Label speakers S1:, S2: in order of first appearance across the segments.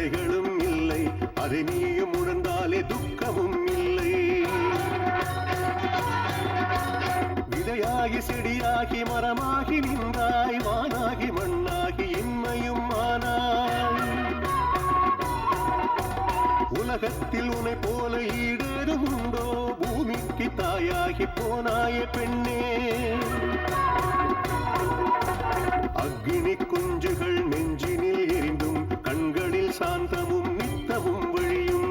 S1: கதைகளும் இல்லை, அதை நீயும் உணர்ந்தாலே துக்கமும் இல்லை. விதையாகி செடியாகி மரமாகி நின்றாய், வானாகி மண்ணாகி இன்மையும் ஆனாய். உலகத்தில் உன்னை போல ஈடேதும் உண்டோ, பூமிக்கு தாயாகி போனாய பெண்ணே. அக்னி குஞ்சுகள் நெஞ்சினில் எரிந்தும் கண்களில் சாந்தமும் நித்தமும் வழியும்.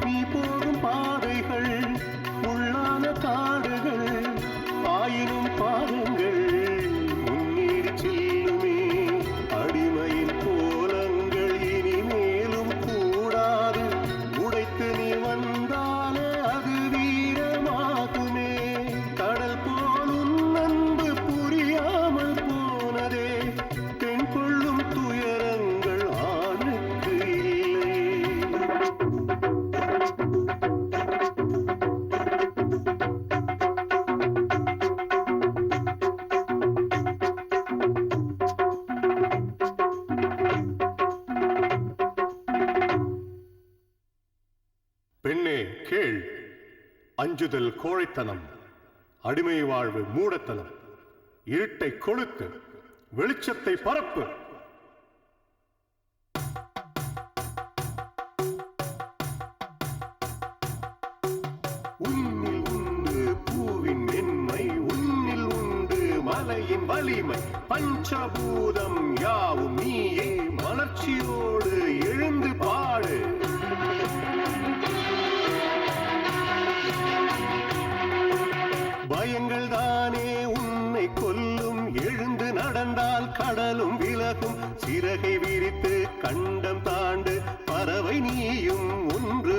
S1: நீ போகும் பாதைகள் உள்ளான காடுகள், ஆயினும் பாதங்கள் முன்னேறி செல்லுமே. அடிமையின் கோலங்கள் இனிமேலும் கூடாது, உடைத்து நீ வந்தாலே அது வீரமாகுமே. கடல் போலும் அன்பு புரியாமல் போனதே, பெண் கொள்ளும் துயரங்கள் ஆணுக்கு இல்லை. பெண்ணே கேள், அஞ்சுதல் கோழைத்தனம், அடிமை வாழ்வு மூடத்தனம். இருட்டை கொளுத்து, வெளிச்சத்தை பரப்பு. உன்னில் உண்டு பூவின் மென்மை, உன்னில் உண்டு மலையின் வலிமை. பஞ்சபூதம் யாவும் நீயே, மலர்ச்சியோடு எழுந்து பாடு. பயங்கள் தானே உன்னை கொல்லும், எழுந்து நடந்தால் கடலும் விலகும். சிறகை விரித்து கண்டம் தாண்டு, பறவை நீயும் ஒன்று